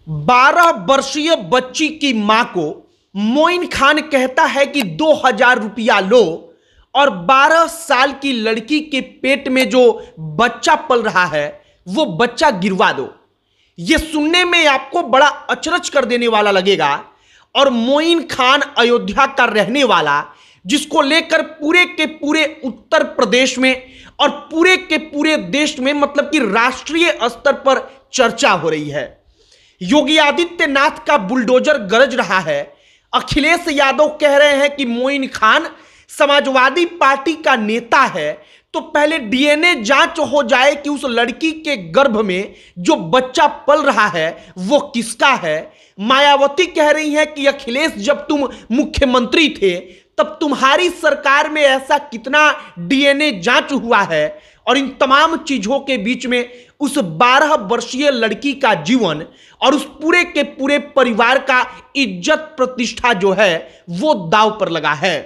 12 वर्षीय बच्ची की मां को मोइन खान कहता है कि 2,000 रुपया लो और 12 साल की लड़की के पेट में जो बच्चा पल रहा है वो बच्चा गिरवा दो। यह सुनने में आपको बड़ा अचरज कर देने वाला लगेगा। और मोइन खान अयोध्या का रहने वाला, जिसको लेकर पूरे के पूरे उत्तर प्रदेश में और पूरे के पूरे देश में मतलब कि राष्ट्रीय स्तर पर चर्चा हो रही है। योगी आदित्यनाथ का बुलडोजर गरज रहा है। अखिलेश यादव कह रहे हैं कि मोइन खान समाजवादी पार्टी का नेता है, तो पहले डीएनए जांच हो जाए कि उस लड़की के गर्भ में जो बच्चा पल रहा है वो किसका है। मायावती कह रही है कि अखिलेश, जब तुम मुख्यमंत्री थे तब तुम्हारी सरकार में ऐसा कितना डीएनए जांच हुआ है। और इन तमाम चीजों के बीच में उस 12 वर्षीय लड़की का जीवन और उस पूरे के पूरे परिवार का इज्जत प्रतिष्ठा जो है वो दांव पर लगा है।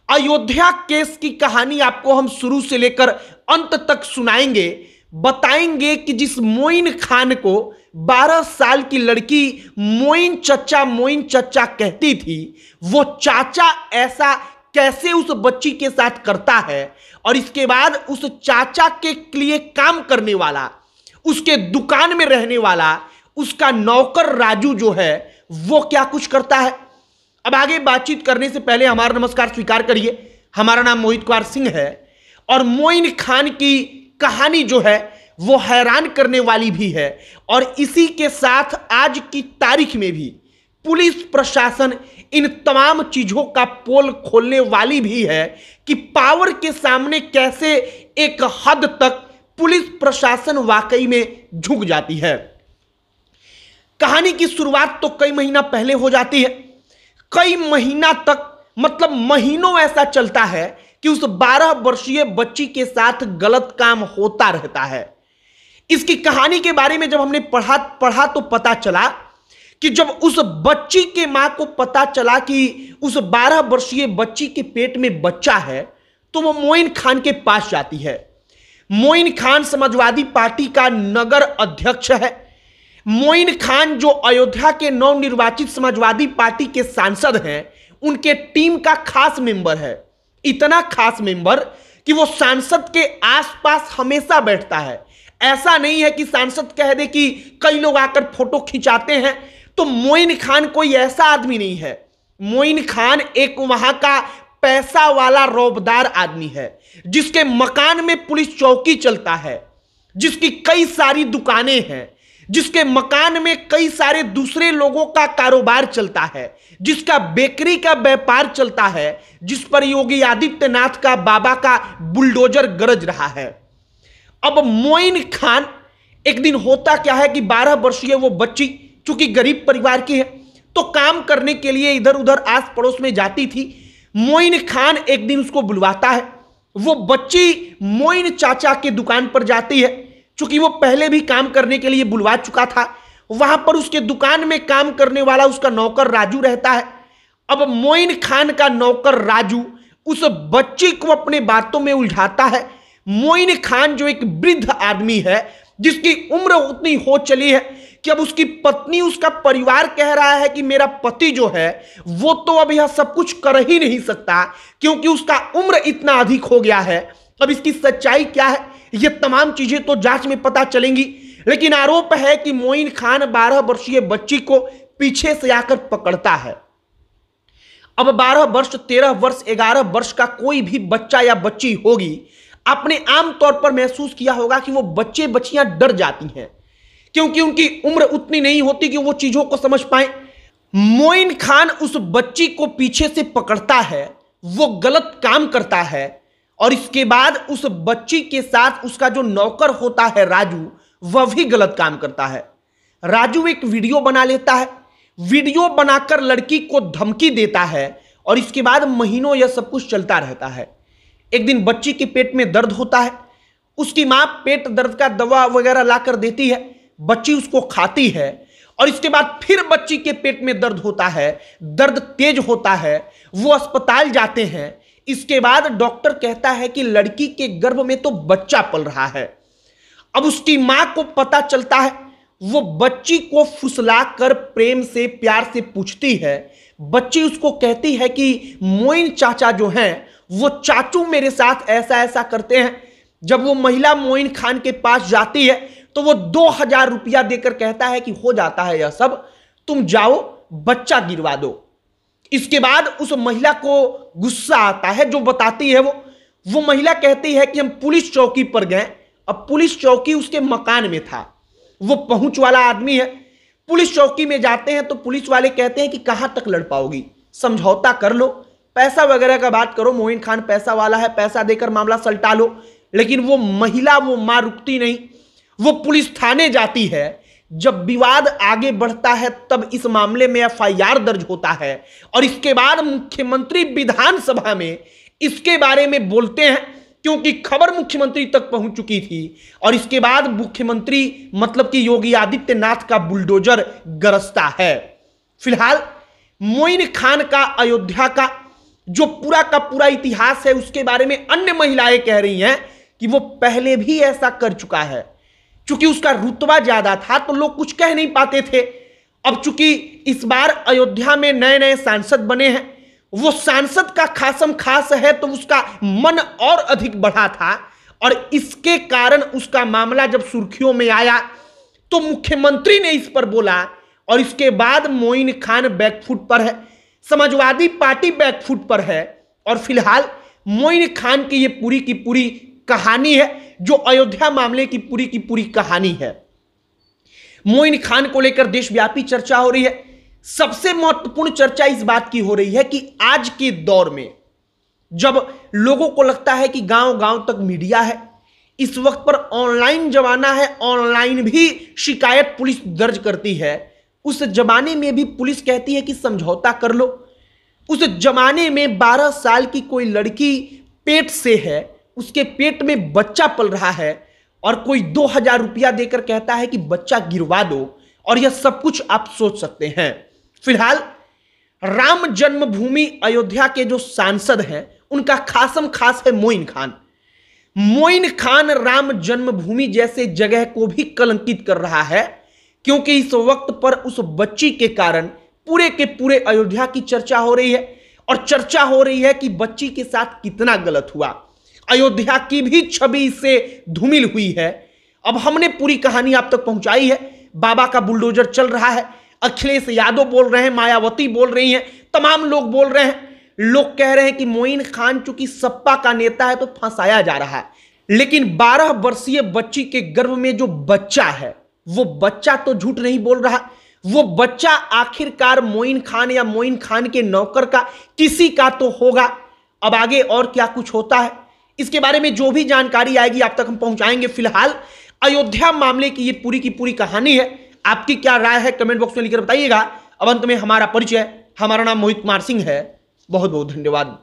अयोध्या केस की कहानी आपको हम शुरू से लेकर अंत तक सुनाएंगे। बताएंगे कि जिस मोइन खान को 12 साल की लड़की मोइन चच्चा कहती थी, वो चाचा ऐसा कैसे उस बच्ची के साथ करता है। और इसके बाद उस चाचा के लिए काम करने वाला, उसके दुकान में रहने वाला उसका नौकर राजू जो है वो क्या कुछ करता है। अब आगे बातचीत करने से पहले हमारा नमस्कार स्वीकार करिए। हमारा नाम मोहित कुमार सिंह है और मोइन खान की कहानी जो है वो हैरान करने वाली भी है। और इसी के साथ आज की तारीख में भी पुलिस प्रशासन इन तमाम चीजों का पोल खोलने वाली भी है कि पावर के सामने कैसे एक हद तक पुलिस प्रशासन वाकई में झुक जाती है। कहानी की शुरुआत तो कई महीना पहले हो जाती है। कई महीना तक मतलब महीनों ऐसा चलता है कि उस 12 वर्षीय बच्ची के साथ गलत काम होता रहता है। इसकी कहानी के बारे में जब हमने पढ़ा तो पता चला कि जब उस बच्ची के मां को पता चला कि उस 12 वर्षीय बच्ची के पेट में बच्चा है, तो वो मोइन खान के पास जाती है। मोइन खान समाजवादी पार्टी का नगर अध्यक्ष है। मोइन खान जो अयोध्या के नवनिर्वाचित समाजवादी पार्टी के सांसद हैं, उनके टीम का खास मेंबर है। इतना खास मेंबर कि वो सांसद के आसपास हमेशा बैठता है। ऐसा नहीं है कि सांसद कह दे कि कई लोग आकर फोटो खिंचाते हैं, तो मोइन खान कोई ऐसा आदमी नहीं है। मोइन खान एक वहां का पैसा वाला रौबदार आदमी है, जिसके मकान में पुलिस चौकी चलता है, जिसकी कई सारी दुकानें हैं, जिसके मकान में कई सारे दूसरे लोगों का कारोबार चलता है, जिसका बेकरी का व्यापार चलता है, जिस पर योगी आदित्यनाथ का बाबा का बुलडोजर गरज रहा है। अब मोइन खान, एक दिन होता क्या है कि 12 वर्षीय वो बच्ची चूंकि गरीब परिवार की है तो काम करने के लिए इधर उधर आस पड़ोस में जाती थी। मोइन खान एक दिन उसको बुलवाता है। वो बच्ची मोइन चाचा के दुकान पर जाती है। चूंकि वो पहले भी काम करने के लिए बुलवा चुका था, वहां पर उसके दुकान में काम करने वाला उसका नौकर राजू रहता है। अब मोइन खान का नौकर राजू उस बच्ची को अपने बातों में उलझाता है। मोइन खान जो एक वृद्ध आदमी है, जिसकी उम्र उतनी हो चली है कि अब उसकी पत्नी, उसका परिवार कह रहा है कि मेरा पति जो है वो तो अब यह सब कुछ कर ही नहीं सकता, क्योंकि उसका उम्र इतना अधिक हो गया है। अब इसकी सच्चाई क्या है, ये तमाम चीजें तो जांच में पता चलेंगी। लेकिन आरोप है कि मोइन खान 12 वर्षीय बच्ची को पीछे से आकर पकड़ता है। अब 12 वर्ष, 13 वर्ष, 11 वर्ष का कोई भी बच्चा या बच्ची होगी, आपने आम तौर पर महसूस किया होगा कि वो बच्चे बच्चियां डर जाती हैं, क्योंकि उनकी उम्र उतनी नहीं होती कि वो चीजों को समझ पाए। मोइन खान उस बच्ची को पीछे से पकड़ता है, वो गलत काम करता है और इसके बाद उस बच्ची के साथ उसका जो नौकर होता है राजू, वह भी गलत काम करता है। राजू एक वीडियो बना लेता है। वीडियो बनाकर लड़की को धमकी देता है और इसके बाद महीनों यह सब कुछ चलता रहता है। एक दिन बच्ची के पेट में दर्द होता है। उसकी मां पेट दर्द का दवा वगैरह लाकर देती है। बच्ची उसको खाती है और इसके बाद फिर बच्ची के पेट में दर्द होता है, दर्द तेज होता है। वो अस्पताल जाते हैं। इसके बाद डॉक्टर कहता है कि लड़की के गर्भ में तो बच्चा पल रहा है। अब उसकी मां को पता चलता है, वो बच्ची को फुसलाकर प्रेम से प्यार से पूछती है। बच्ची उसको कहती है कि मोइन चाचा जो हैं वो चाचू मेरे साथ ऐसा ऐसा करते हैं। जब वो महिला मोइन खान के पास जाती है तो वो 2000 रुपया देकर कहता है कि हो जाता है यह सब, तुम जाओ बच्चा गिरवा दो। इसके बाद उस महिला को गुस्सा आता है, जो बताती है वो महिला कहती है कि हम पुलिस चौकी पर गए। अब पुलिस चौकी उसके मकान में था, वो पहुंच वाला आदमी है। पुलिस चौकी में जाते हैं तो पुलिस वाले कहते हैं कि कहां तक लड़ पाओगी, समझौता कर लो, पैसा वगैरह का बात करो, मोइन खान पैसा वाला है, पैसा देकर मामला सलटा लो। लेकिन वो महिला, वो मां रुकती नहीं, वो पुलिस थाने जाती है। जब विवाद आगे बढ़ता है तब इस मामले में एफआईआर दर्ज होता है और इसके बाद मुख्यमंत्री विधानसभा में इसके बारे में बोलते हैं, क्योंकि खबर मुख्यमंत्री तक पहुंच चुकी थी। और इसके बाद मुख्यमंत्री मतलब कि योगी आदित्यनाथ का बुलडोजर गरजता है। फिलहाल मोइन खान का अयोध्या का जो पूरा का पूरा इतिहास है उसके बारे में अन्य महिलाएं कह रही हैं कि वो पहले भी ऐसा कर चुका है। चूंकि उसका रुतबा ज्यादा था तो लोग कुछ कह नहीं पाते थे। अब चूंकि इस बार अयोध्या में नए नए सांसद बने हैं, वो सांसद का खासम खास है तो उसका मन और अधिक बढ़ा था और इसके कारण उसका मामला जब सुर्खियों में आया तो मुख्यमंत्री ने इस पर बोला और इसके बाद मोइन खान बैकफुट पर है, समाजवादी पार्टी बैकफुट पर है। और फिलहाल मोइन खान की ये पूरी की पूरी कहानी है, जो अयोध्या मामले की पूरी कहानी है। मोइन खान को लेकर देशव्यापी चर्चा हो रही है। सबसे महत्वपूर्ण चर्चा इस बात की हो रही है कि आज के दौर में जब लोगों को लगता है कि गांव गांव तक मीडिया है, इस वक्त पर ऑनलाइन जमाना है, ऑनलाइन भी शिकायत पुलिस दर्ज करती है। उस जमाने में भी पुलिस कहती है कि समझौता कर लो। उस जमाने में 12 साल की कोई लड़की पेट से है, उसके पेट में बच्चा पल रहा है और कोई 2000 रुपया देकर कहता है कि बच्चा गिरवा दो। और यह सब कुछ आप सोच सकते हैं। फिलहाल राम जन्मभूमि अयोध्या के जो सांसद हैं उनका खासम खास है मोइन खान। मोइन खान राम जन्मभूमि जैसे जगह को भी कलंकित कर रहा है, क्योंकि इस वक्त पर उस बच्ची के कारण पूरे के पूरे अयोध्या की चर्चा हो रही है। और चर्चा हो रही है कि बच्ची के साथ कितना गलत हुआ। अयोध्या की भी छवि इससे धूमिल हुई है। अब हमने पूरी कहानी आप तक पहुंचाई है। बाबा का बुलडोजर चल रहा है, अखिलेश यादव बोल रहे हैं, मायावती बोल रही हैं, तमाम लोग बोल रहे हैं। लोग कह रहे हैं कि मोइन खान चूंकि सपा का नेता है तो फंसाया जा रहा है, लेकिन 12 वर्षीय बच्ची के गर्भ में जो बच्चा है वो बच्चा तो झूठ नहीं बोल रहा। वो बच्चा आखिरकार मोइन खान या मोइन खान के नौकर का किसी का तो होगा। अब आगे और क्या कुछ होता है इसके बारे में जो भी जानकारी आएगी आप तक हम पहुंचाएंगे। फिलहाल अयोध्या मामले की ये पूरी की पूरी कहानी है। आपकी क्या राय है कमेंट बॉक्स में लिखकर बताइएगा। अब अंत में हमारा परिचय, हमारा नाम मोहित कुमार सिंह है। बहुत बहुत धन्यवाद।